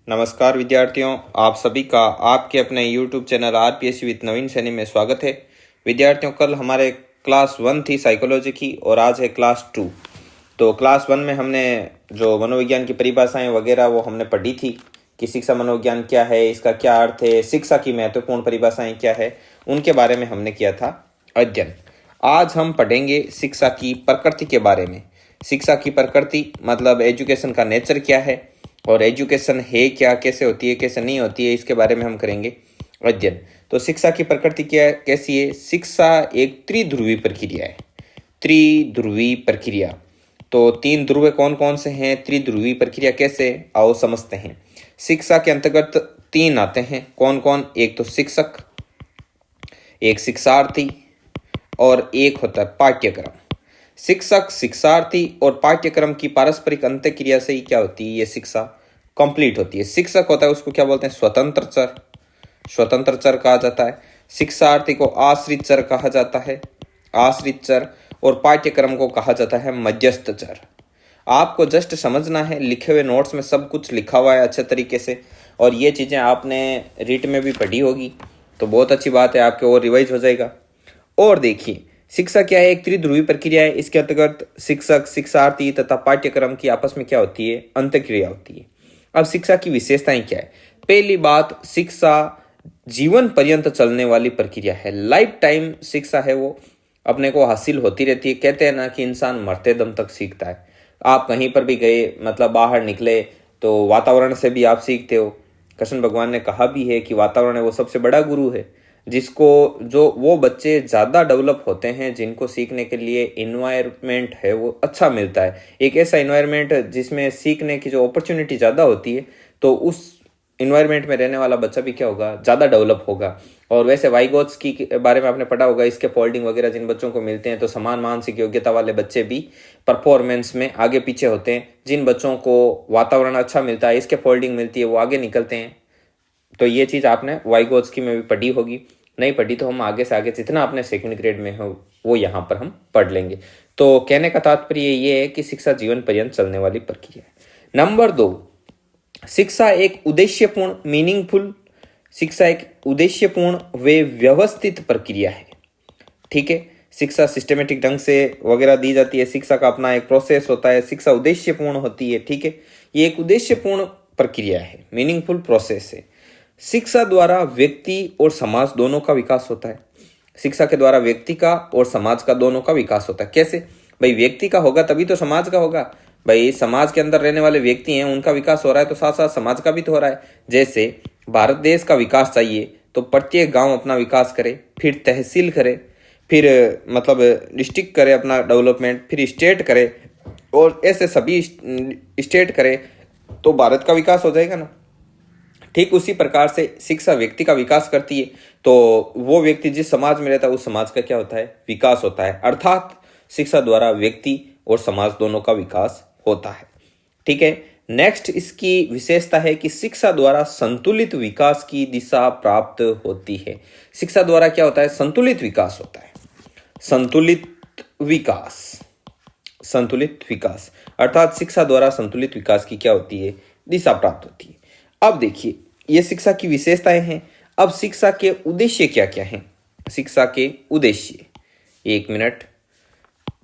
नमस्कार विद्यार्थियों, आप सभी का आपके अपने YouTube चैनल आरपीएससी विद नवीन सैनी में स्वागत है। विद्यार्थियों, कल हमारे क्लास 1 थी साइकोलॉजी की और आज है क्लास 2। तो क्लास 1 में हमने जो मनोविज्ञान की परिभाषाएं वगैरह वो हमने पढ़ी थी कि शिक्षा मनोविज्ञान क्या है, इसका क्या अर्थ है, शिक्षा की महत्वपूर्ण परिभाषाएं क्या है, उनके बारे में हमने किया था अध्ययन। आज हम पढ़ेंगे शिक्षा की प्रकृति के बारे में। शिक्षा की प्रकृति मतलब एजुकेशन का नेचर क्या है और एजुकेशन है क्या, कैसे होती है, कैसे नहीं होती है, इसके बारे में हम करेंगे अध्ययन। तो शिक्षा की प्रकृति क्या कैसी है? शिक्षा एक त्रिध्रुवी प्रक्रिया है। त्रिध्रुवी प्रक्रिया, तो 3 ध्रुव कौन कौन से हैं? त्रिध्रुवी प्रक्रिया कैसे, आओ समझते हैं। शिक्षा के अंतर्गत 3 आते हैं। कौन कौन? एक तो शिक्षक, एक शिक्षार्थी और एक होता है पाठ्यक्रम। शिक्षक, शिक्षार्थी और पाठ्यक्रम की पारस्परिक अंतःक्रिया से ही क्या होती है? ये शिक्षा कंप्लीट होती है। शिक्षक होता है उसको क्या बोलते हैं? स्वतंत्र चर, स्वतंत्र चर कहा जाता है। शिक्षार्थी को आश्रित चर कहा जाता है, आश्रित चर। और पाठ्यक्रम को कहा जाता है मध्यस्थ चर। आपको जस्ट समझना है, लिखे हुए नोट्स में सब कुछ लिखा हुआ है अच्छे तरीके से, और ये चीज़ें आपने रीट में भी पढ़ी होगी, तो बहुत अच्छी बात है, आपके और रिवाइज हो जाएगा। और देखिए, शिक्षा क्या है? एक त्रिध्रुवी प्रक्रिया है। इसके अंतर्गत शिक्षक, शिक्षार्थी तथा पाठ्यक्रम की आपस में क्या होती है? अंतःक्रिया होती है। अब शिक्षा की विशेषताएं क्या है? पहली बात, शिक्षा जीवन पर्यंत चलने वाली प्रक्रिया है। लाइफ टाइम शिक्षा है वो अपने को हासिल होती रहती है। कहते हैं ना कि इंसान मरते दम तक सीखता है। आप कहीं पर भी गए, मतलब बाहर निकले, तो वातावरण से भी आप सीखते हो। कृष्ण भगवान ने कहा भी है कि वातावरण है वो सबसे बड़ा गुरु है, जिसको जो वो बच्चे ज़्यादा डेवलप होते हैं जिनको सीखने के लिए इन्वायरमेंट है वो अच्छा मिलता है। एक ऐसा इन्वायरमेंट जिसमें सीखने की जो अपॉर्चुनिटी ज़्यादा होती है, तो उस इन्वायरमेंट में रहने वाला बच्चा भी क्या होगा? ज़्यादा डेवलप होगा। और वैसे वाइगोत्स की बारे में आपने पढ़ा होगा, इसके फोल्डिंग वगैरह जिन बच्चों को मिलते हैं, तो समान मानसिक योग्यता वाले बच्चे भी परफॉर्मेंस में आगे पीछे होते हैं। जिन बच्चों को वातावरण अच्छा मिलता है, इसके फोल्डिंग मिलती है, वो आगे निकलते हैं। तो ये चीज़ आपने वाइगोत्स की में भी पढ़ी होगी। नहीं पढ़ी तो हम आगे से आगे जितना आपने सेकंड ग्रेड में हो वो यहाँ पर हम पढ़ लेंगे। तो कहने का तात्पर्य ये है कि शिक्षा जीवन पर्यंत चलने वाली प्रक्रिया है। नंबर 2, शिक्षा एक उद्देश्यपूर्ण, मीनिंगफुल, शिक्षा एक उद्देश्यपूर्ण व व्यवस्थित प्रक्रिया है। ठीक है, शिक्षा सिस्टमेटिक ढंग से वगैरह दी जाती है। शिक्षा का अपना एक प्रोसेस होता है। शिक्षा उद्देश्यपूर्ण होती है। ठीक है, ये एक उद्देश्यपूर्ण प्रक्रिया है, मीनिंगफुल प्रोसेस है। शिक्षा द्वारा व्यक्ति और समाज दोनों का विकास होता है। शिक्षा के द्वारा व्यक्ति का और समाज का दोनों का विकास होता है। कैसे भाई? व्यक्ति का होगा तभी तो समाज का होगा। भाई समाज के अंदर रहने वाले व्यक्ति हैं, उनका विकास हो रहा है तो साथ साथ समाज का भी तो हो रहा है। जैसे भारत देश का विकास चाहिए तो प्रत्येक गांव अपना विकास करे, फिर तहसील करे, फिर मतलब डिस्ट्रिक्ट करे अपना डेवलपमेंट, फिर स्टेट करे, और ऐसे सभी स्टेट करे तो भारत का विकास हो जाएगा ना। ठीक उसी प्रकार से शिक्षा व्यक्ति का विकास करती है, तो वो व्यक्ति जिस समाज में रहता है उस समाज का क्या होता है? विकास होता है। अर्थात शिक्षा द्वारा व्यक्ति और समाज दोनों का विकास होता है। ठीक है, नेक्स्ट इसकी विशेषता है कि शिक्षा द्वारा संतुलित विकास की दिशा प्राप्त होती है। शिक्षा द्वारा क्या होता है? संतुलित विकास होता है। संतुलित विकास, संतुलित विकास अर्थात शिक्षा द्वारा संतुलित विकास की क्या होती है? दिशा प्राप्त होती है। अब देखिए, ये शिक्षा की विशेषताएं हैं। अब शिक्षा के उद्देश्य क्या क्या हैं? शिक्षा के उद्देश्य, एक मिनट,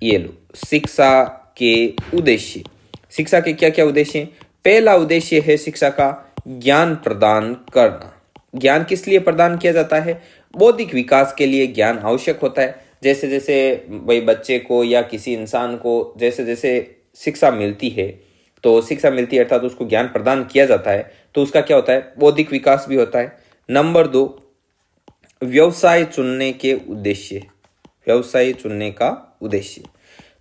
ये लो, शिक्षा के उद्देश्य। शिक्षा के क्या क्या उद्देश्य हैं? पहला उद्देश्य है शिक्षा का ज्ञान प्रदान करना। ज्ञान किस लिए प्रदान किया जाता है? बौद्धिक विकास के लिए ज्ञान आवश्यक होता है। जैसे जैसे भाई बच्चे को या किसी इंसान को जैसे जैसे शिक्षा मिलती है, तो शिक्षा मिलती है अर्थात उसको ज्ञान प्रदान किया जाता है, तो उसका क्या होता है? बौद्धिक विकास भी होता है। नंबर 2, व्यवसाय चुनने के उद्देश्य, व्यवसाय चुनने का उद्देश्य।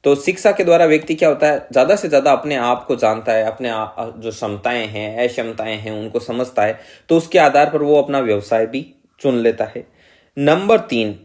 तो शिक्षा के द्वारा व्यक्ति क्या होता है? ज़्यादा से ज़्यादा अपने आप को जानता है, अपने जो क्षमताएं हैं, अक्षमताएं हैं, उनको समझता है, तो उसके आधार पर वो अपना व्यवसाय भी चुन लेता है। नंबर 3,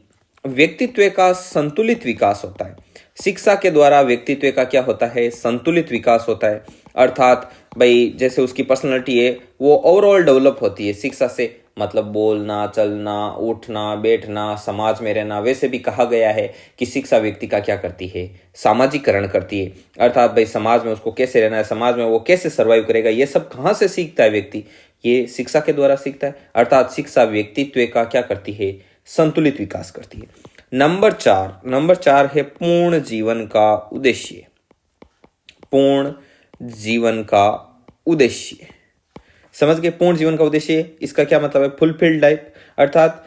व्यक्तित्व का संतुलित विकास होता है। शिक्षा के द्वारा व्यक्तित्व का क्या होता है? संतुलित विकास होता है। अर्थात भाई जैसे उसकी पर्सनैलिटी है वो ओवरऑल डेवलप होती है शिक्षा से। मतलब बोलना, चलना, उठना, बैठना, समाज में रहना। वैसे भी कहा गया है कि शिक्षा व्यक्ति का क्या करती है? सामाजिकरण करती है। अर्थात भाई समाज में उसको कैसे रहना है, समाज में वो कैसे सर्वाइव करेगा, ये सब कहाँ से सीखता है व्यक्ति? ये शिक्षा के द्वारा सीखता है, अर्थात शिक्षा व्यक्तित्व का क्या करती है, संतुलित विकास करती है। नंबर चार है पूर्ण जीवन का उद्देश्य। पूर्ण जीवन का उद्देश्य समझ गए। पूर्ण जीवन का उद्देश्य, इसका क्या मतलब है, फुलफिल्ड लाइफ, अर्थात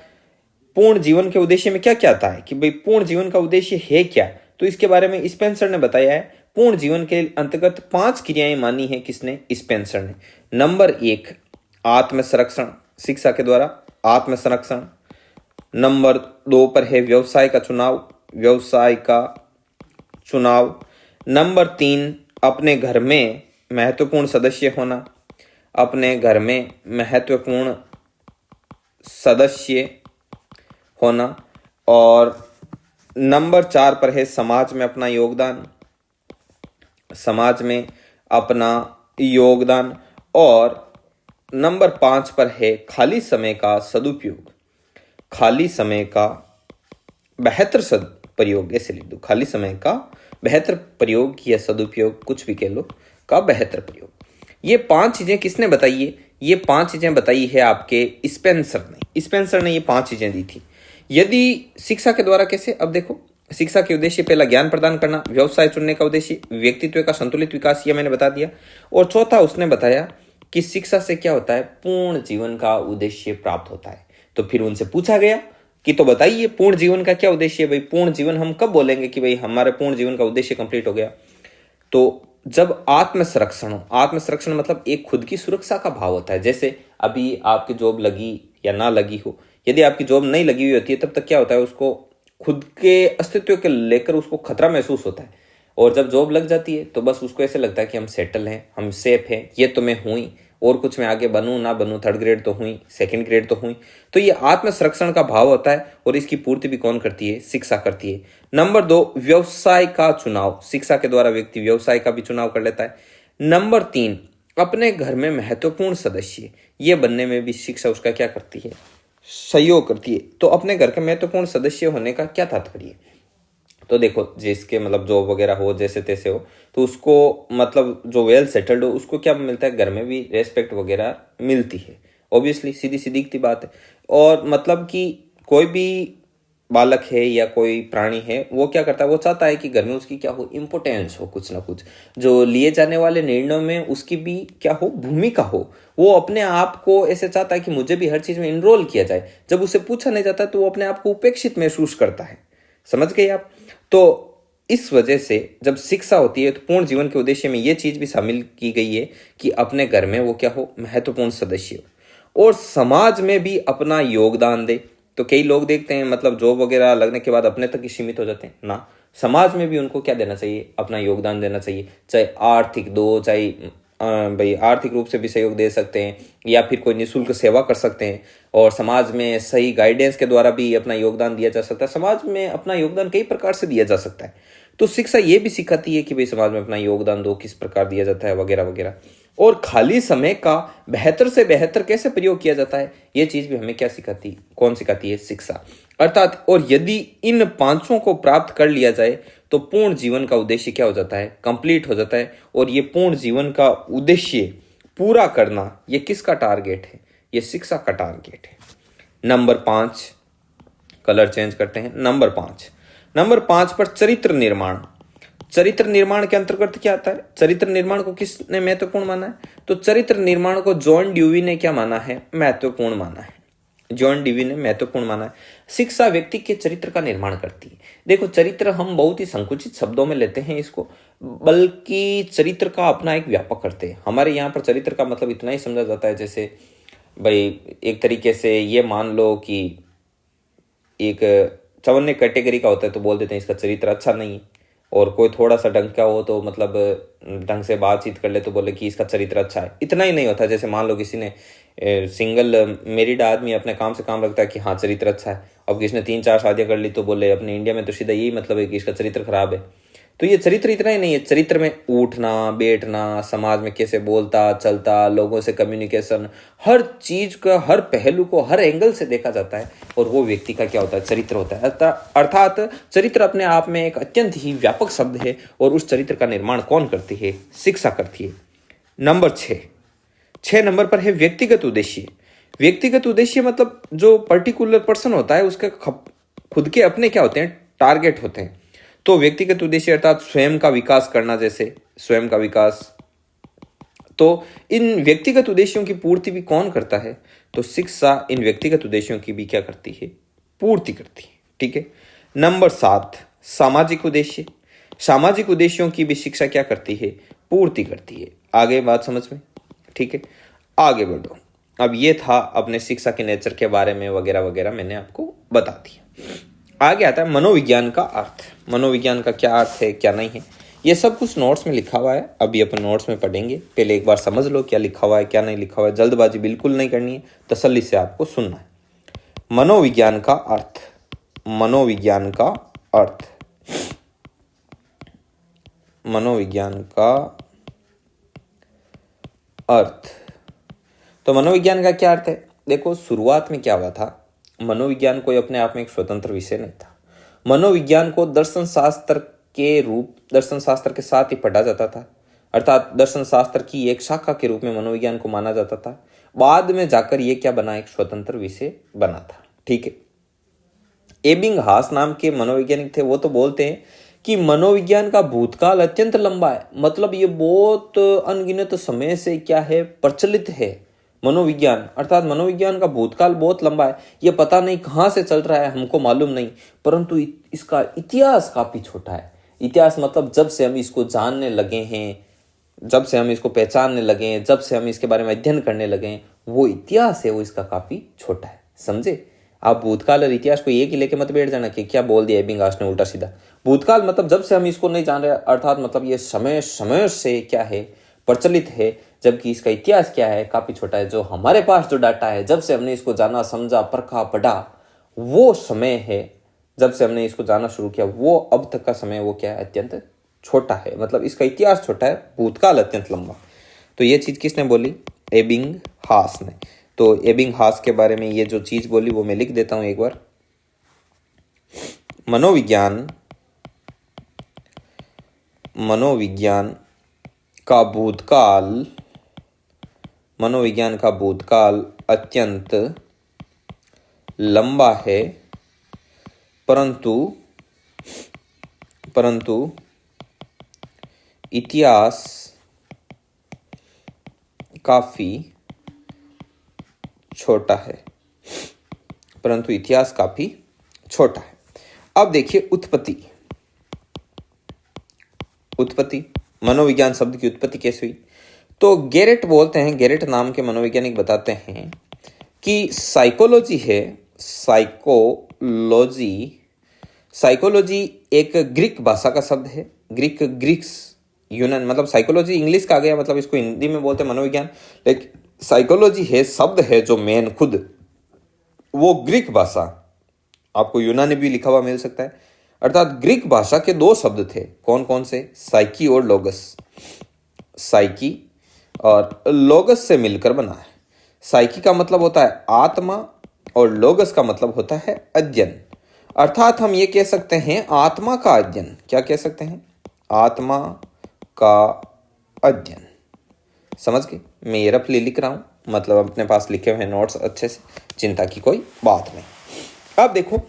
पूर्ण जीवन के उद्देश्य में क्या क्या आता है कि भाई पूर्ण जीवन का उद्देश्य है क्या, तो इसके बारे में स्पेंसर ने बताया है। पूर्ण जीवन के अंतर्गत 5 क्रियाएं मानी है, किसने, स्पेंसर ने। नंबर 1 आत्म संरक्षण, शिक्षा के द्वारा आत्म संरक्षण। नंबर 2 पर है व्यवसाय का चुनाव। नंबर 3 अपने घर में महत्वपूर्ण सदस्य होना, अपने घर में महत्वपूर्ण सदस्य होना। और नंबर 4 पर है समाज में अपना योगदान। और नंबर 5 पर है खाली समय का सदुपयोग, खाली समय का बेहतर प्रयोग, ऐसे लिख दो, खाली समय का बेहतर प्रयोग या सदुपयोग, कुछ भी कह लो, का बेहतर प्रयोग। ये 5 चीजें किसने बताई है, ये 5 चीजें बताई है आपके स्पेंसर ने ये 5 चीजें दी थी। यदि शिक्षा के द्वारा कैसे, अब देखो, शिक्षा के उद्देश्य पहला ज्ञान प्रदान करना, व्यवसाय चुनने का उद्देश्य व्यक्तित्व का संतुलित विकास, ये मैंने बता दिया। और चौथा उसने बताया कि शिक्षा से क्या होता है, पूर्ण जीवन का उद्देश्य प्राप्त होता है। तो फिर उनसे पूछा गया कि तो बताइए पूर्ण जीवन का क्या उद्देश्य है, भाई पूर्ण जीवन हम कब बोलेंगे कि भाई हमारे पूर्ण जीवन का उद्देश्य कंप्लीट हो गया। तो जब आत्म संरक्षण मतलब एक खुद की सुरक्षा का भाव होता है। जैसे अभी आपकी जॉब लगी या ना लगी हो, यदि आपकी जॉब नहीं लगी हुई होती है तब तक क्या होता है, उसको खुद के अस्तित्व के लेकर उसको खतरा महसूस होता है। और जब जॉब लग जाती है तो बस उसको ऐसे लगता है कि हम सेटल हैं, हम सेफ हैं, ये तो मैं हुई, और कुछ मैं आगे बनूं ना बनूं, 3rd ग्रेड तो हुई, 2nd ग्रेड तो हुई। तो ये आत्म संरक्षण का भाव होता है और इसकी पूर्ति भी कौन करती है, शिक्षा करती है। नंबर 2 व्यवसाय का चुनाव, शिक्षा के द्वारा व्यक्ति व्यवसाय का भी चुनाव कर लेता है। नंबर 3 अपने घर में महत्वपूर्ण सदस्य, ये बनने में भी शिक्षा उसका क्या करती है, सहयोग करती है। तो अपने घर के महत्वपूर्ण सदस्य होने का क्या तात्पर्य, तो देखो जिसके मतलब जॉब वगैरह हो, जैसे तैसे हो, तो उसको मतलब जो वेल सेटल्ड हो उसको क्या मिलता है, घर में भी रेस्पेक्ट वगैरह मिलती है। ऑब्वियसली सीधी सीधी बात है। और मतलब कि कोई भी बालक है या कोई प्राणी है, वो क्या करता है, वो चाहता है कि घर में उसकी क्या हो, इम्पोर्टेंस हो, कुछ ना कुछ जो लिए जाने वाले निर्णयों में उसकी भी क्या हो, भूमिका हो। वो अपने आप को ऐसे चाहता है कि मुझे भी हर चीज में इनरोल किया जाए। जब उसे पूछा नहीं जाता तो वो अपने आप को उपेक्षित महसूस करता है। समझ गए आप। तो इस वजह से जब शिक्षा होती है तो पूर्ण जीवन के उद्देश्य में ये चीज भी शामिल की गई है कि अपने घर में वो क्या हो, महत्वपूर्ण सदस्य हो, और समाज में भी अपना योगदान दे। तो कई लोग देखते हैं मतलब जॉब वगैरह लगने के बाद अपने तक ही सीमित हो जाते हैं ना, समाज में भी उनको क्या देना चाहिए, अपना योगदान देना चाहिए। चाहे आर्थिक दो, चाहे भाई आर्थिक रूप से भी सहयोग दे सकते हैं, या फिर कोई निःशुल्क सेवा कर सकते हैं, और समाज में सही गाइडेंस के द्वारा भी अपना योगदान दिया जा सकता है। समाज में अपना योगदान कई प्रकार से दिया जा सकता है। तो शिक्षा ये भी सिखाती है कि भाई समाज में अपना योगदान दो, किस प्रकार दिया जाता है वगैरह वगैरह। और खाली समय का बेहतर से बेहतर कैसे प्रयोग किया जाता है, ये चीज भी हमें क्या सिखाती, कौन सिखाती है, शिक्षा। अर्थात और यदि इन 5 को प्राप्त कर लिया जाए तो पूर्ण जीवन का उद्देश्य क्या हो जाता है, कंप्लीट हो जाता है। और ये पूर्ण जीवन का उद्देश्य पूरा करना, ये किसका टारगेट है, ये शिक्षा का टारगेट है। नंबर 5, कलर चेंज करते हैं। नंबर 5 पर चरित्र निर्माण के अंतर्गत क्या आता है, चरित्र निर्माण को किसने महत्वपूर्ण माना है, तो चरित्र निर्माण को जॉन ड्यूवी ने क्या माना है, महत्वपूर्ण माना है। जॉन ड्यूवी ने महत्वपूर्ण माना है। शिक्षा व्यक्ति के चरित्र का निर्माण करती है। देखो चरित्र हम बहुत ही संकुचित शब्दों में लेते हैं इसको, बल्कि चरित्र का अपना एक व्यापक करते हैं। हमारे यहाँ पर चरित्र का मतलब इतना ही समझा जाता है, जैसे भाई एक तरीके से ये मान लो कि एक चवन्ने कैटेगरी का होता है तो बोल देते हैं इसका चरित्र अच्छा नहीं है, और कोई थोड़ा सा ढंग का हो तो मतलब ढंग से बातचीत कर ले तो बोले कि इसका चरित्र अच्छा है। इतना ही नहीं होता, जैसे मान लो किसी ने सिंगल मैरिड आदमी अपने काम से काम रखता है कि हाँ चरित्र अच्छा है, अब किसी ने 3-4 शादियां कर ली तो बोले, अपने इंडिया में तो सीधा यही मतलब है कि इसका चरित्र खराब है। तो ये चरित्र इतना ही नहीं है, चरित्र में उठना बैठना, समाज में कैसे बोलता चलता, लोगों से कम्युनिकेशन, हर चीज का हर पहलू को हर एंगल से देखा जाता है, और वो व्यक्ति का क्या होता है, चरित्र होता है। अर्थात चरित्र अपने आप में एक अत्यंत ही व्यापक शब्द है, और उस चरित्र का निर्माण कौन करती है, शिक्षा करती है। नंबर 6, 6 नंबर पर है व्यक्तिगत उद्देश्य। व्यक्तिगत उद्देश्य मतलब जो पर्टिकुलर पर्सन होता है उसके खुद के अपने क्या होते हैं, टारगेट होते हैं। तो व्यक्तिगत उद्देश्य अर्थात स्वयं का विकास करना, जैसे स्वयं का विकास। तो इन व्यक्तिगत उद्देश्यों की पूर्ति भी कौन करता है? तो शिक्षा इन व्यक्तिगत उद्देश्यों की भी क्या करती है? पूर्ति करती है। ठीक है। नंबर 7 सामाजिक उद्देश्य। सामाजिक उद्देश्यों की भी शिक्षा क्या करती है? पूर्ति करती है। आगे बात समझ में? ठीक है, आगे बढ़ो। अब ये था अपने शिक्षा के नेचर के बारे में वगैरह वगैरह मैंने आपको बता दिया। आगे आता है मनोविज्ञान का अर्थ। मनोविज्ञान का क्या अर्थ है, क्या नहीं है, ये सब कुछ नोट्स में लिखा हुआ है। अभी अपन नोट्स में पढ़ेंगे, पहले एक बार समझ लो क्या लिखा हुआ है क्या नहीं लिखा हुआ है। जल्दबाजी बिल्कुल नहीं करनी है, तसल्ली से आपको सुनना है। मनोविज्ञान का अर्थ। मनोविज्ञान का अर्थ। मनोविज्ञान का अर्थ। तो मनोविज्ञान का क्या अर्थ है? देखो, शुरुआत में क्या हुआ था, मनोविज्ञान कोई अपने आप में एक स्वतंत्र विषय नहीं था। मनोविज्ञान को दर्शन शास्त्र के साथ ही पढ़ा जाता था, अर्थात दर्शन शास्त्र की एक शाखा के रूप में मनोविज्ञान को माना जाता था। बाद में जाकर ये क्या बना, एक स्वतंत्र विषय बना था। ठीक है। एबिंगहास नाम के मनोवैज्ञानिक थे, वो तो बोलते हैं कि मनोविज्ञान का भूतकाल अत्यंत लंबा है। मतलब ये बहुत अनगिनत समय से क्या है, प्रचलित है मनोविज्ञान, अर्थात मनोविज्ञान का भूतकाल बहुत लंबा है। ये पता नहीं कहाँ से चल रहा है, हमको मालूम नहीं, परंतु इसका इतिहास काफी छोटा है। इतिहास मतलब जब से हम इसको जानने लगे हैं, जब से हम इसको पहचानने लगे हैं, जब से हम इसके बारे में अध्ययन करने लगे हैं, वो इतिहास है वो इसका काफी छोटा है। समझे? आप भूतकाल और इतिहास को एक ही लेके मत बैठ जाना कि क्या बोल दिया एबिंगहास ने उल्टा सीधा। भूतकाल मतलब जब से हम इसको नहीं जान रहे, अर्थात मतलब ये समय समय से क्या है, प्रचलित है, जबकि इसका इतिहास क्या है, काफी छोटा है। जो हमारे पास जो डाटा है, जब से हमने इसको जाना, समझा, परखा, पढ़ा, वो समय है, जब से हमने इसको जाना शुरू किया, वो अब तक का समय वो क्या है, अत्यंत छोटा है। मतलब इसका इतिहास छोटा है, भूतकाल अत्यंत लंबा। तो ये चीज किसने बोली? एबिंगहास ने। तो एबिंगहास के बारे में ये जो चीज बोली वो मैं लिख देता हूं एक बार। मनोविज्ञान का भूतकाल, मनोविज्ञान का भूतकाल अत्यंत लंबा है, परंतु इतिहास काफी छोटा है, परंतु इतिहास काफी छोटा है। अब देखिए उत्पत्ति। मनोविज्ञान शब्द की उत्पत्ति कैसे हुई? तो गेरेट बोलते हैं, गेरेट नाम के मनोवैज्ञानिक बताते हैं कि साइकोलॉजी एक ग्रीक भाषा का शब्द है। ग्रीक्स यूनान, मतलब साइकोलॉजी इंग्लिश का आ गया, मतलब इसको हिंदी में बोलते हैं मनोविज्ञान, लेकिन साइकोलॉजी है शब्द है जो मेन खुद वो ग्रीक भाषा, आपको यूनानी भी लिखा हुआ मिल सकता है, अर्थात ग्रीक भाषा के 2 शब्द थे। कौन कौन से? साइकी और लोगस। साइकी और लोगस से मिलकर बना है। साइकी का मतलब होता है आत्मा और लोगस का मतलब होता है अध्ययन, अर्थात हम ये कह सकते हैं आत्मा का अध्ययन। क्या कह सकते हैं? आत्मा का अध्ययन। समझ गए? मैं ये रफली लिख रहा हूँ, मतलब अपने पास लिखे हुए नोट्स अच्छे से, चिंता की कोई बात नहीं। अब देखो,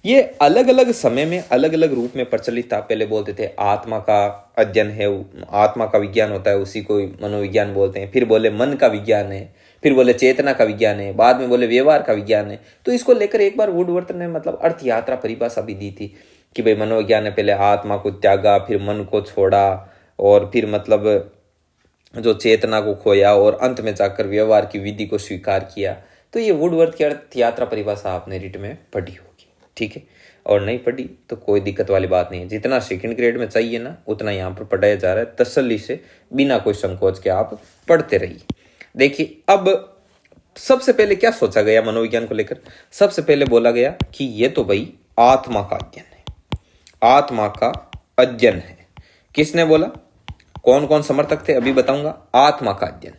ये अलग अलग समय में अलग अलग रूप में प्रचलित था। पहले बोलते थे आत्मा का अध्ययन है, आत्मा का विज्ञान होता है, उसी को मनोविज्ञान बोलते हैं। फिर बोले मन का विज्ञान है, फिर बोले चेतना का विज्ञान है, बाद में बोले व्यवहार का विज्ञान है। तो इसको लेकर एक बार वुडवर्थ ने मतलब अर्थ यात्रा परिभाषा भी दी थी कि भाई मनोविज्ञान ने पहले आत्मा को त्यागा, फिर मन को छोड़ा, और फिर मतलब जो चेतना को खोया, और अंत में जाकर व्यवहार की विधि को स्वीकार किया। तो ये वुडवर्थ की अर्थ यात्रा परिभाषा आपने रिट में पढ़ी होगी। ठीक है, और नहीं पढ़ी तो कोई दिक्कत वाली बात नहीं है। जितना सेकंड ग्रेड में चाहिए ना, उतना यहाँ पर पढ़ाया जा रहा है। तसल्ली से, बिना कोई संकोच के आप पढ़ते रहिए। देखिए, अब सबसे पहले क्या सोचा गया मनोविज्ञान को लेकर? सबसे पहले बोला गया कि ये तो भाई आत्मा का अध्ययन है, आत्मा का अध्ययन है। किसने बोला? कौन कौन समर्थक थे अभी बताऊंगा। आत्मा का अध्ययन,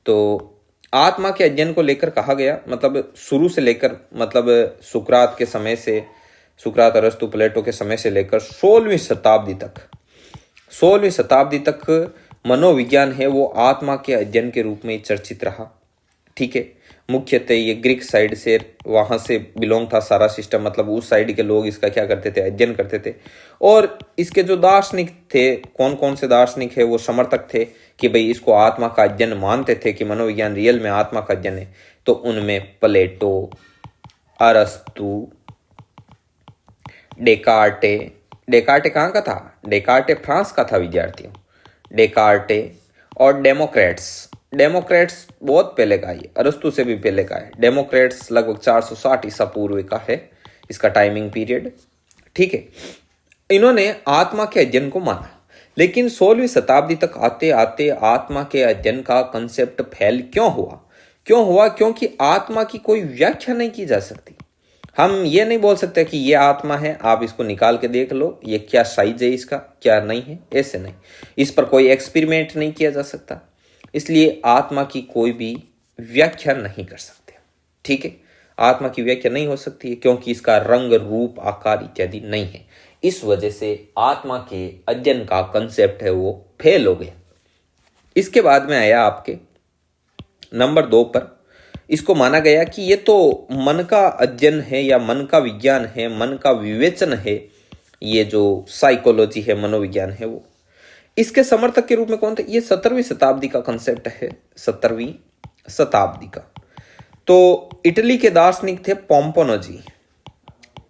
तो आत्मा के अध्ययन को लेकर कहा गया, मतलब शुरू से लेकर, मतलब सुकरात के समय से, सुकरात, अरस्तु, प्लेटो के समय से लेकर 16वीं शताब्दी तक मनोविज्ञान है वो आत्मा के अध्ययन के रूप में चर्चित रहा। ठीक है, मुख्यतः ये ग्रीक साइड से, वहां से बिलोंग था सारा सिस्टम, मतलब उस साइड के लोग इसका क्या करते थे, अध्ययन करते थे। और इसके जो दार्शनिक थे, कौन कौन से दार्शनिक है, वो समर्थक थे कि भाई इसको आत्मा का अध्ययन मानते थे, कि मनोविज्ञान रियल में आत्मा का अध्ययन है। तो उनमें प्लेटो, अरस्तु, डेकार्टे। डेकार्टे कहाँ का था? डेकार्टे फ्रांस का था विद्यार्थियों। डेकार्टे और डेमोक्रेट्स। डेमोक्रेट्स बहुत पहले का है, अरस्तु से भी पहले का है। डेमोक्रेट्स लगभग 460 ईसा पूर्व का है इसका टाइमिंग पीरियड। ठीक है, इन्होंने आत्मा के अध्ययन को माना, लेकिन 16वीं शताब्दी तक आते आते आत्मा के अध्ययन का कंसेप्ट फेल क्यों हुआ? क्योंकि आत्मा की कोई व्याख्या नहीं की जा सकती। हम ये नहीं बोल सकते कि ये आत्मा है, आप इसको निकाल के देख लो, ये क्या साइज है इसका, क्या नहीं है, ऐसे नहीं। इस पर कोई एक्सपेरिमेंट नहीं किया जा सकता, इसलिए आत्मा की कोई भी व्याख्या नहीं कर सकते। ठीक है, आत्मा की व्याख्या नहीं हो सकती है क्योंकि इसका रंग, रूप, आकार इत्यादि नहीं है। इस वजह से आत्मा के अध्ययन का कंसेप्ट है वो फेल हो गया। इसके बाद में आया आपके नंबर 2 पर, इसको माना गया कि ये तो मन का अध्ययन है या मन का विज्ञान है, मन का विवेचन है, ये जो साइकोलॉजी है, मनोविज्ञान है वो। इसके समर्थक के रूप में कौन थे? ये 17वीं शताब्दी का कंसेप्ट है, 17वीं शताब्दी का। तो इटली के दार्शनिक थे पोम्पोनोजी।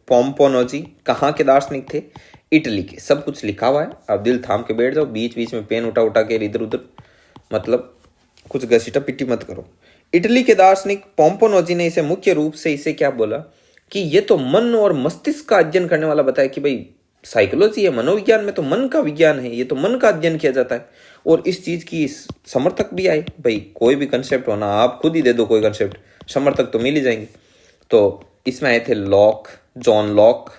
पोम्पोनोजी कहाँ के दार्शनिक थे? इटली के। सब कुछ लिखा हुआ है, आप दिल थाम के बैठ जाओ, बीच बीच में पेन उठा के इधर उधर मतलब कुछ घसीटा पिट्टी मत करो। इटली के दार्शनिक पोम्पोनोजी ने इसे मुख्य रूप से इसे क्या बोला कि ये तो मन और मस्तिष्क का अध्ययन करने वाला बताया कि भाई साइकोलॉजी है, मनोविज्ञान में तो मन का विज्ञान है, ये तो मन का अध्ययन किया जाता है। और इस चीज की समर्थक भी आए, भाई कोई भी कंसेप्ट होना, आप खुद ही दे दो कोई कंसेप्ट, समर्थक तो मिल ही जाएंगे। तो इसमें आए थे lock, John Locke,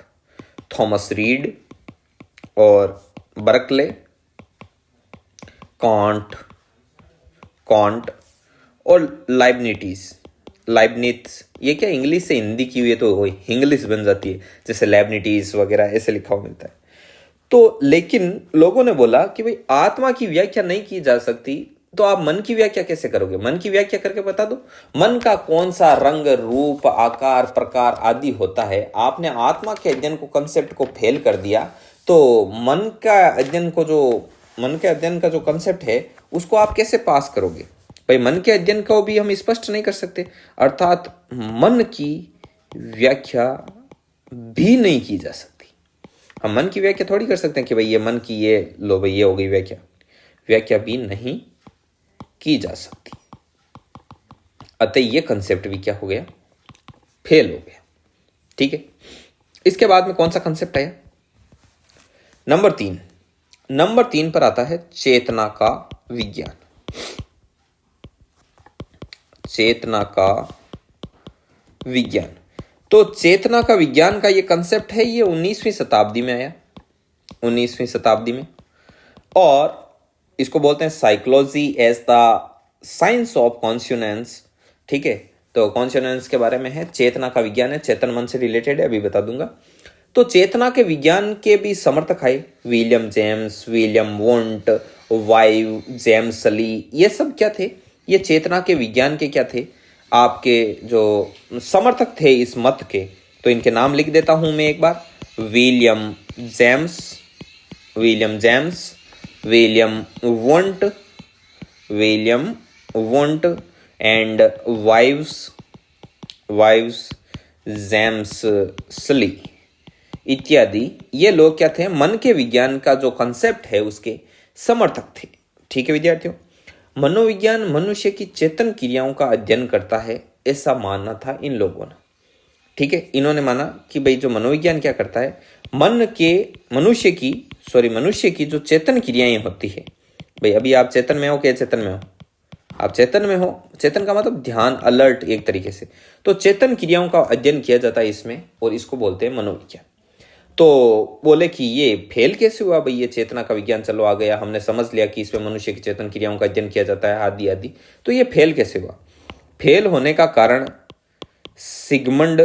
Thomas read और बर्कले, कांट और लाइबनिट्स। ये क्या इंग्लिश से हिंदी की हुई है तो इंग्लिश बन जाती है, जैसे लैबनिटीज वगैरह ऐसे लिखा हुआ मिलता है। तो लेकिन लोगों ने बोला कि भाई आत्मा की व्याख्या नहीं की जा सकती, तो आप मन की व्याख्या कैसे करोगे? मन की व्याख्या करके बता दो, मन का कौन सा रंग, रूप, आकार, प्रकार आदि होता है। आपने आत्मा के अध्ययन को, कंसेप्ट को फेल कर दिया, तो मन के अध्ययन का जो कंसेप्ट है उसको आप कैसे पास करोगे? भाई मन के अध्ययन को भी हम स्पष्ट नहीं कर सकते, अर्थात मन की व्याख्या भी नहीं की जा सकती। हम मन की व्याख्या थोड़ी कर सकते हैं कि भाई ये मन की, ये लो भाई ये हो गई व्याख्या भी नहीं की जा सकती। अतः ये कंसेप्ट भी क्या हो गया? फेल हो गया। ठीक है, इसके बाद में कौन सा कंसेप्ट आया? नंबर 3 पर आता है चेतना का विज्ञान। चेतना का विज्ञान। तो चेतना का विज्ञान का ये कंसेप्ट है, ये 19वीं शताब्दी में आया, 19वीं शताब्दी में। और इसको बोलते हैं psychology as the science of conscious. ठीक है, तो कॉन्शियस के बारे में है, चेतना का विज्ञान है, चेतन मन से रिलेटेड है, अभी बता दूंगा। तो चेतना के विज्ञान के भी समर्थक आए, William James, William Wundt, Vives, James Sully, ये सब क्या थे? ये चेतना के विज्ञान के क्या थे? आपके जो समर्थक थे इस मत के। तो इनके नाम लिख देता हूं मैं एक बार, William James, William Wundt and Vives James Sully इत्यादि। ये लोग क्या थे? मन के विज्ञान का जो कंसेप्ट है उसके समर्थक थे। ठीक है विद्यार्थियों, मनोविज्ञान मनुष्य की चेतन क्रियाओं का अध्ययन करता है, ऐसा मानना था इन लोगों ने। ठीक है, इन्होंने माना कि भाई जो मनोविज्ञान क्या करता है, मनुष्य की जो चेतन क्रियाएं होती है। भाई अभी आप चेतन में हो क्या? चेतन में हो, आप चेतन में हो। चेतन का मतलब ध्यान, अलर्ट एक तरीके से। तो चेतन क्रियाओं का अध्ययन किया जाता है इसमें, और इसको बोलते हैं मनोविज्ञान। तो बोले कि ये फेल कैसे हुआ? भाई ये चेतना का विज्ञान चलो आ गया, हमने समझ लिया कि इसमें मनुष्य की चेतन क्रियाओं का अध्ययन किया जाता है आदि आदि, तो ये फेल कैसे हुआ? फेल होने का कारण सिगमंड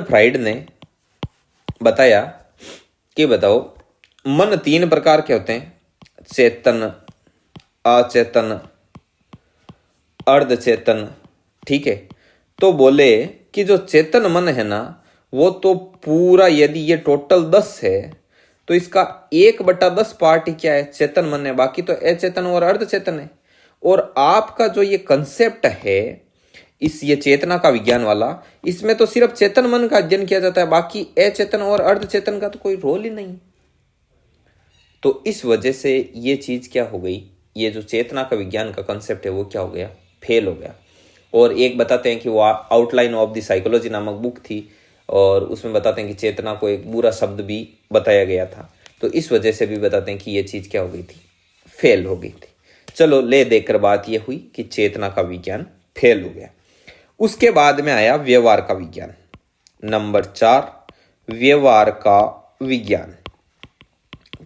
फ्राइड ने बताया कि बताओ मन तीन प्रकार के होते हैं, चेतन, अचेतन, अर्धचेतन। ठीक है, तो बोले कि जो चेतन मन है ना, वो तो पूरा, यदि ये टोटल 10 है तो इसका 1/10 पार्ट ही क्या है, चेतन मन है, बाकी तो अचेतन और अर्धचेतन है। और आपका जो ये कंसेप्ट है, ये चेतना का विज्ञान वाला, इसमें तो सिर्फ चेतन मन का अध्ययन किया जाता है, बाकी अचेतन और अर्धचेतन का तो कोई रोल ही नहीं। तो इस वजह से ये चीज क्या हो गई, ये जो चेतना का विज्ञान का कंसेप्ट है वो क्या हो गया, फेल हो गया। और एक बताते हैं कि वो आउटलाइन ऑफ द साइकोलॉजी नामक बुक थी, और उसमें बताते हैं कि चेतना को एक बुरा शब्द भी बताया गया था। तो इस वजह से भी बताते हैं कि ये चीज क्या हो गई थी, फेल हो गई थी। चलो ले देखकर बात ये हुई कि चेतना का विज्ञान फेल हो गया। उसके बाद में आया व्यवहार का विज्ञान, नंबर 4, व्यवहार का विज्ञान।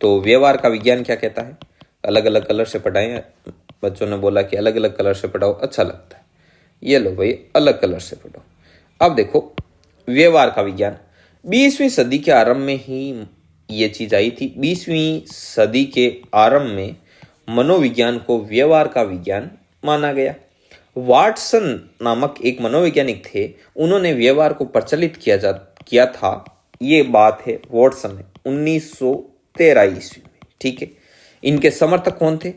तो व्यवहार का विज्ञान क्या कहता है, अलग अलग कलर से पढ़ाएं, बच्चों ने बोला कि अलग अलग कलर से पढ़ाओ, अच्छा लगता है, ये लो भाई अलग कलर से पढ़ो। अब देखो व्यवहार का विज्ञान 20वीं सदी के आरंभ में ही ये चीज आई थी। 20वीं सदी के आरंभ में मनोविज्ञान को व्यवहार का विज्ञान माना गया। वाटसन नामक एक मनोवैज्ञानिक थे, उन्होंने व्यवहार को प्रचलित किया था। ये बात है वाटसन ने 1913 ईस्वी में। ठीक है, इनके समर्थक कौन थे,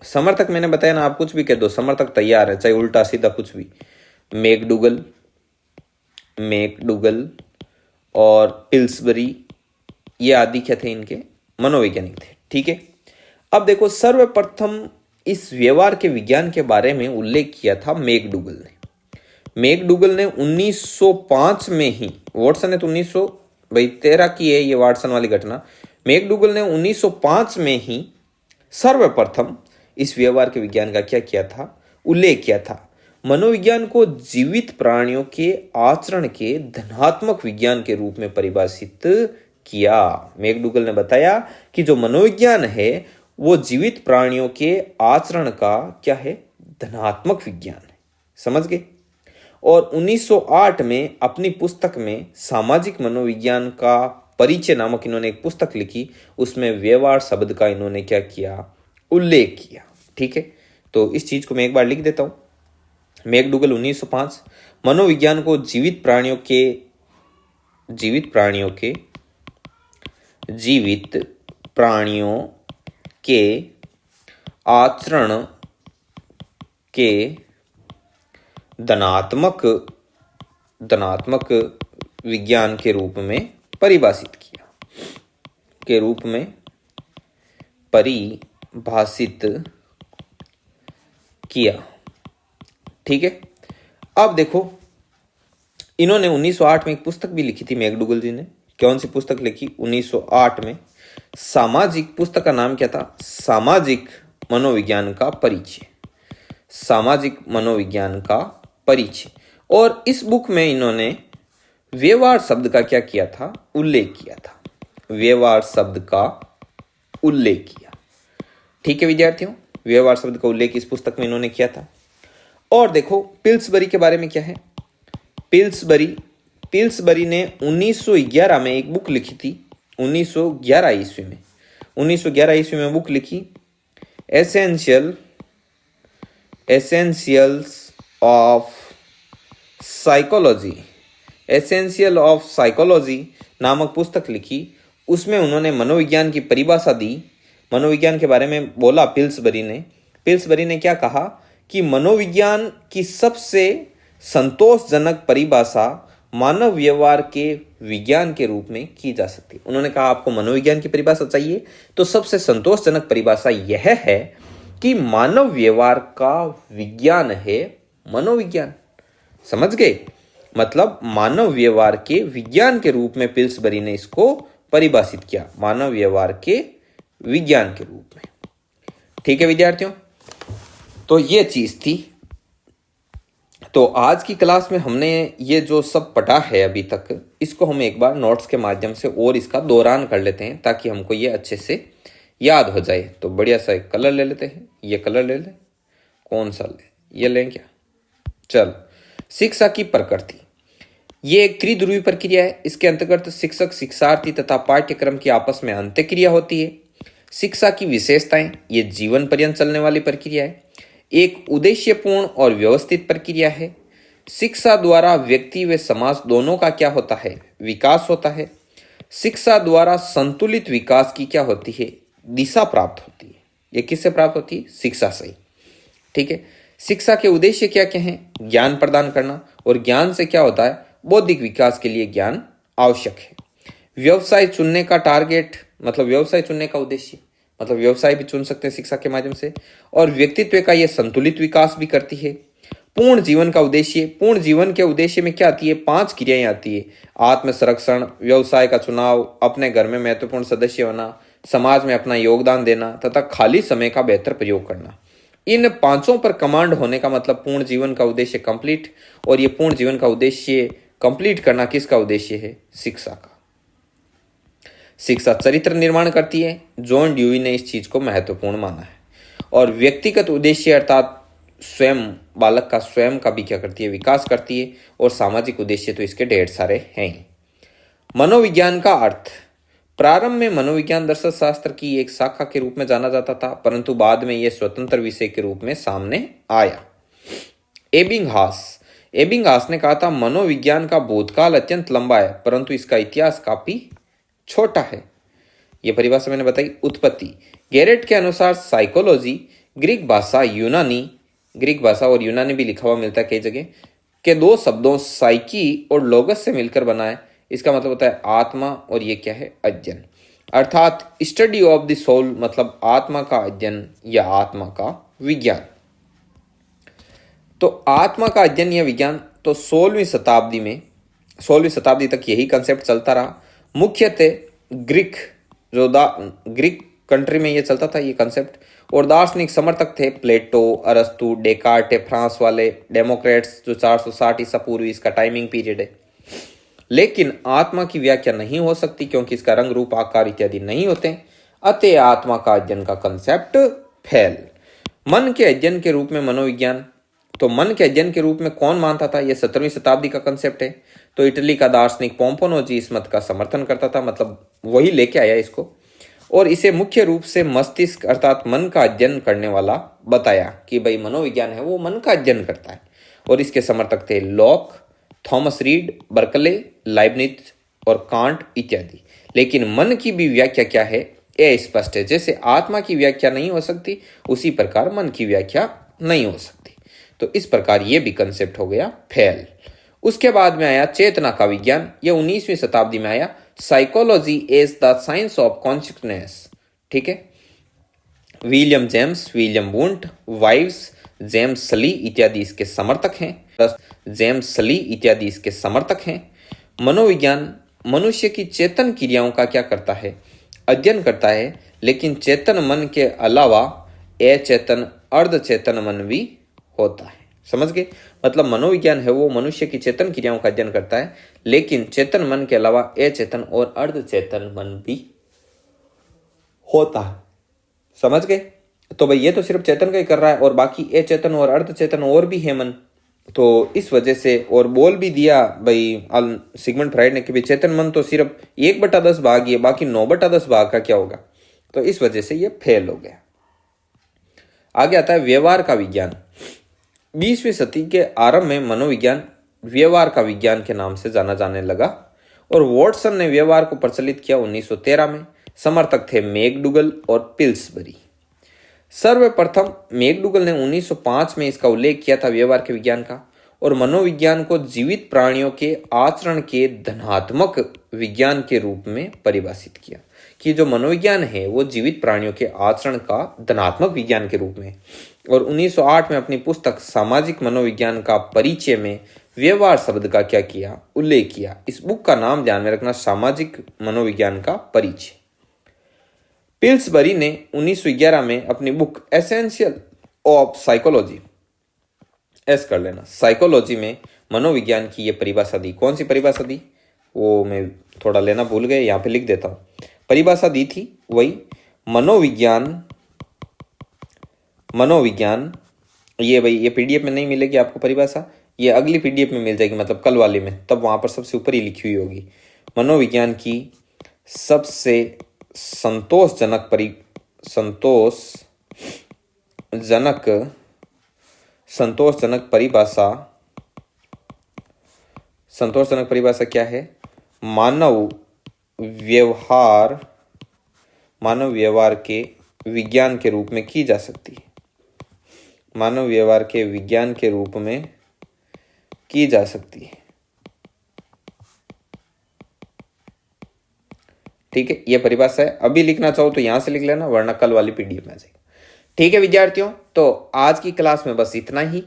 समर्थक मैंने बताया ना, आप कुछ भी कह दो, समर्थक तैयार है, चाहे उल्टा सीधा कुछ भी। मैकडूगल और पिल्सबरी, ये आदि क्या थे, इनके मनोवैज्ञानिक थे। ठीक है, अब देखो सर्वप्रथम इस व्यवहार के विज्ञान के बारे में उल्लेख किया था मैकडूगल ने 1905 में ही, वाटसन ने तो 1913 की है ये वाटसन वाली घटना, मैकडूगल ने 1905 में ही सर्वप्रथम इस व्यवहार के विज्ञान का क्या किया था, उल्लेख किया था। मनोविज्ञान को जीवित प्राणियों के आचरण के धनात्मक विज्ञान के रूप में परिभाषित किया। मैकडूगल ने बताया कि जो मनोविज्ञान है वो जीवित प्राणियों के आचरण का क्या है, धनात्मक विज्ञान है। समझ गए। और 1908 में अपनी पुस्तक में सामाजिक मनोविज्ञान का परिचय नामक इन्होंने एक पुस्तक लिखी, उसमें व्यवहार शब्द का इन्होंने क्या किया, उल्लेख किया। ठीक है, तो इस चीज को मैं एक बार लिख देता हूं। मैकडूगल 1905 मनोविज्ञान को जीवित प्राणियों के आचरण के धनात्मक विज्ञान के रूप में परिभाषित किया। ठीक है, अब देखो इन्होंने 1908 में एक पुस्तक भी लिखी थी मैकडूगल जी ने। कौन सी पुस्तक लिखी 1908 में, सामाजिक, पुस्तक का नाम क्या था, सामाजिक मनोविज्ञान का परिचय। और इस बुक में इन्होंने व्यवहार शब्द का क्या किया था, उल्लेख किया था, व्यवहार शब्द का उल्लेख किया। ठीक है विद्यार्थियों, व्यवहार शब्द का उल्लेख इस पुस्तक में इन्होंने किया था। और देखो पिल्सबरी के बारे में क्या है, पिल्सबरी ने 1911 में एक बुक लिखी थी, 1911 ईस्वी में बुक लिखी, एसेंशियल्स ऑफ साइकोलॉजी नामक पुस्तक लिखी। उसमें उन्होंने मनोविज्ञान की परिभाषा दी, मनोविज्ञान के बारे में बोला। पिल्सबरी ने क्या कहा कि मनोविज्ञान की सबसे संतोषजनक परिभाषा मानव व्यवहार के विज्ञान के रूप में की जा सकती है। उन्होंने कहा आपको मनोविज्ञान की परिभाषा चाहिए तो सबसे संतोषजनक परिभाषा यह है कि मानव व्यवहार का विज्ञान है मनोविज्ञान। समझ गए, मतलब मानव व्यवहार के विज्ञान के रूप में पिल्सबरी ने इसको परिभाषित किया, मानव व्यवहार के विज्ञान के रूप में। ठीक है विद्यार्थियों, तो ये चीज थी। तो आज की क्लास में हमने ये जो सब पढ़ा है अभी तक, इसको हम एक बार नोट्स के माध्यम से और इसका दोहरान कर लेते हैं ताकि हमको ये अच्छे से याद हो जाए। तो बढ़िया सा एक कलर ले लेते हैं, ये कलर ले ले, कौन सा ले, ये लें क्या, चलो। शिक्षा की प्रकृति, ये एक त्रिध्रुवी प्रक्रिया है। इसके अंतर्गत शिक्षक, शिक्षार्थी तथा पाठ्यक्रम की आपस में अंतःक्रिया होती है। शिक्षा की विशेषताएं, ये जीवन पर्यंत चलने वाली प्रक्रिया है। एक उद्देश्यपूर्ण और व्यवस्थित प्रक्रिया है। शिक्षा द्वारा व्यक्ति व समाज दोनों का क्या होता है? विकास होता है। शिक्षा द्वारा संतुलित विकास की क्या होती है? दिशा प्राप्त होती है। ये किससे प्राप्त होती है? शिक्षा से। ठीक है। शिक्षा के उद्देश्य क्या क्या हैं? ज्ञान प्रदान करना, और ज्ञान से क्या होता है? बौद्धिक विकास के लिए ज्ञान आवश्यक है। व्यवसाय चुनने का टारगेट, मतलब व्यवसाय चुनने का उद्देश्य, मतलब व्यवसाय भी चुन सकते हैं शिक्षा के माध्यम से। और व्यक्तित्व का यह संतुलित विकास भी करती है। पूर्ण जीवन का उद्देश्य, पूर्ण जीवन के उद्देश्य में क्या आती है? 5 क्रियाएं आती है। आत्म संरक्षण, व्यवसाय का चुनाव, अपने घर में महत्वपूर्ण सदस्य होना, समाज में अपना योगदान देना तथा खाली समय का बेहतर प्रयोग करना। इन 5 पर कमांड होने का मतलब पूर्ण जीवन का उद्देश्य कंप्लीट। और ये पूर्ण जीवन का उद्देश्य कंप्लीट करना किसका उद्देश्य है? शिक्षा का। शिक्षा चरित्र निर्माण करती है। जॉन ड्यूई ने इस चीज को महत्वपूर्ण माना है। और व्यक्तिगत उद्देश्य अर्थात स्वयं, बालक का स्वयं का भी क्या करती है? विकास करती है। और सामाजिक उद्देश्य तो इसके ढेर सारे हैं। मनोविज्ञान का अर्थ, प्रारंभ में मनोविज्ञान दर्शन शास्त्र की एक शाखा के रूप में जाना जाता था, परंतु बाद में यह स्वतंत्र विषय के रूप में सामने आया। एबिंगहास ने कहा था, मनोविज्ञान का भूतकाल अत्यंत लंबा है परंतु इसका इतिहास काफी छोटा है। यह परिभाषा मैंने बताई। उत्पत्ति, गैरेट के अनुसार साइकोलॉजी ग्रीक भाषा और यूनानी भी लिखा हुआ मिलता है कई जगह, के 2 शब्दों साइकी और लोगस से मिलकर बना है। इसका मतलब होता है आत्मा, और ये क्या है? अध्ययन, अर्थात स्टडी ऑफ द सोल, मतलब आत्मा का अध्ययन या आत्मा का विज्ञान। तो आत्मा का अध्ययन या विज्ञान तो 16वीं शताब्दी तक यही कंसेप्ट चलता रहा। मुख्यतः ग्रीक कंट्री में ये चलता था ये कंसेप्ट। और दार्शनिक समर्थक थे प्लेटो, अरस्तु, डेकार्ट, फ्रांस वाले डेमोक्रेट्स, जो 460 ईसा पूर्व इसका टाइमिंग पीरियड है। लेकिन आत्मा की व्याख्या नहीं हो सकती क्योंकि इसका रंग, रूप, आकार इत्यादि नहीं होते। अतः आत्मा का अध्ययन का कंसेप्ट फेल। मन के अध्ययन के रूप में मनोविज्ञान, तो मन के अध्ययन के रूप में कौन मानता था? यह 17वीं शताब्दी का कंसेप्ट है। तो इटली का दार्शनिक पोम्पोनोजी इस मत का समर्थन करता था, मतलब वही लेके आया इसको। और इसे मुख्य रूप से मस्तिष्क अर्थात मन का अध्ययन करने वाला बताया कि भाई मनोविज्ञान है वो मन का अध्ययन करता है। और इसके समर्थक थे lock, Thomas read, Berkeley, Leibniz और कांट इत्यादि। लेकिन मन की भी व्याख्या क्या है? यह स्पष्ट है। जैसे आत्मा की व्याख्या नहीं हो सकती, उसी प्रकार मन की व्याख्या नहीं हो सकती। तो इस प्रकार ये भी कंसेप्ट हो गया फेल। उसके बाद में आया चेतना का विज्ञान। यह 19वीं शताब्दी में आया। Psychology as the science of consciousness. ठीक है। William James, William Wundt, Vives, James Sully इत्यादि इसके समर्थक हैं। मनोविज्ञान मनुष्य की चेतन क्रियाओं का क्या करता है? अध्ययन करता है। लेकिन चेतन मन के अलावा अचेतन, अर्धचेतन मन भी होता है। समझ गए? मतलब मनोविज्ञान है वो मनुष्य की चेतन क्रियाओं का अध्ययन करता है, लेकिन चेतन मन के अलावा अचेतन और अर्धचेतन मन भी होता है। समझ गए? तो भाई ये तो सिर्फ चेतन का ही कर रहा है और बाकी अचेतन और अर्धचेतन और भी है मन। तो इस वजह से, और बोल भी दिया भाई सिगमंड फ्राइड ने कि भाई चेतन मन तो सिर्फ 1/10 भाग ही है, बाकी 9/10 भाग का क्या होगा? तो इस वजह से ये फेल हो गया। आगे आता है व्यवहार का विज्ञान। 20वीं सदी के आरंभ में मनोविज्ञान व्यवहार का विज्ञान के नाम से जाना जाने लगा और वॉटसन ने व्यवहार को प्रचलित किया 1913 में। समर्थक थे मैकडूगल और पिल्सबरी। सर्वप्रथम मैकडूगल ने 1905 में इसका उल्लेख किया था व्यवहार के विज्ञान का, और मनोविज्ञान को जीवित प्राणियों के आचरण के धनात्मक विज्ञान के रूप में परिभाषित किया कि जो मनोविज्ञान है वो जीवित प्राणियों के आचरण का धनात्मक विज्ञान के रूप में। और 1908 में अपनी पुस्तक सामाजिक मनोविज्ञान का परिचय में व्यवहार शब्द का क्या किया? उल्लेख किया। इस बुक का नाम ध्यान में रखना, सामाजिक मनोविज्ञान का परिचय। पिल्सबरी ने 1911 में अपनी book essential of psychology, S कर लेना, साइकोलॉजी में मनोविज्ञान की ये परिभाषा दी। कौन सी परिभाषा दी? वो मैं थोड़ा लेना भूल गया, यहाँ पे लिख देता हूँ। परिभाषा दी थी वही मनोविज्ञान, ये भाई ये पीडीएफ में नहीं मिलेगी आपको परिभाषा, ये अगली पीडीएफ में मिल जाएगी, मतलब कल वाली में, तब वहां पर सबसे ऊपर ही लिखी हुई होगी। मनोविज्ञान की सबसे संतोषजनक परिभाषा क्या है? मानव व्यवहार के विज्ञान के रूप में की जा सकती है। मानव व्यवहार के विज्ञान के रूप में की जा सकती है। ठीक है, ये परिभाषा है। अभी लिखना चाहो तो यहां से लिख लेना, वरना कल वाली पीडीएफ में आ जाएगा। ठीक है विद्यार्थियों, तो आज की क्लास में बस इतना ही।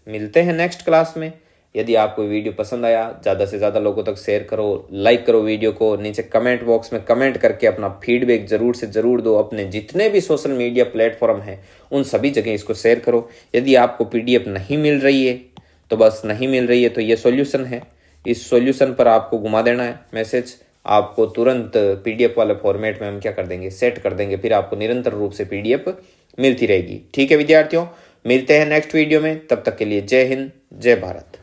मिलते हैं नेक्स्ट क्लास में। यदि आपको वीडियो पसंद आया, ज़्यादा से ज़्यादा लोगों तक शेयर करो, लाइक करो वीडियो को, नीचे कमेंट बॉक्स में कमेंट करके अपना फीडबैक जरूर से ज़रूर दो। अपने जितने भी सोशल मीडिया प्लेटफॉर्म हैं उन सभी जगह इसको शेयर करो। यदि आपको पीडीएफ नहीं मिल रही है तो बस नहीं मिल रही है, तो ये सॉल्यूशन है, इस सॉल्यूशन पर आपको घुमा देना है मैसेज, आपको तुरंत पीडीएफ वाले फॉर्मेट में हम क्या कर देंगे, सेट कर देंगे, फिर आपको निरंतर रूप से पीडीएफ मिलती रहेगी। ठीक है विद्यार्थियों, मिलते हैं नेक्स्ट वीडियो में, तब तक के लिए जय हिंद, जय भारत।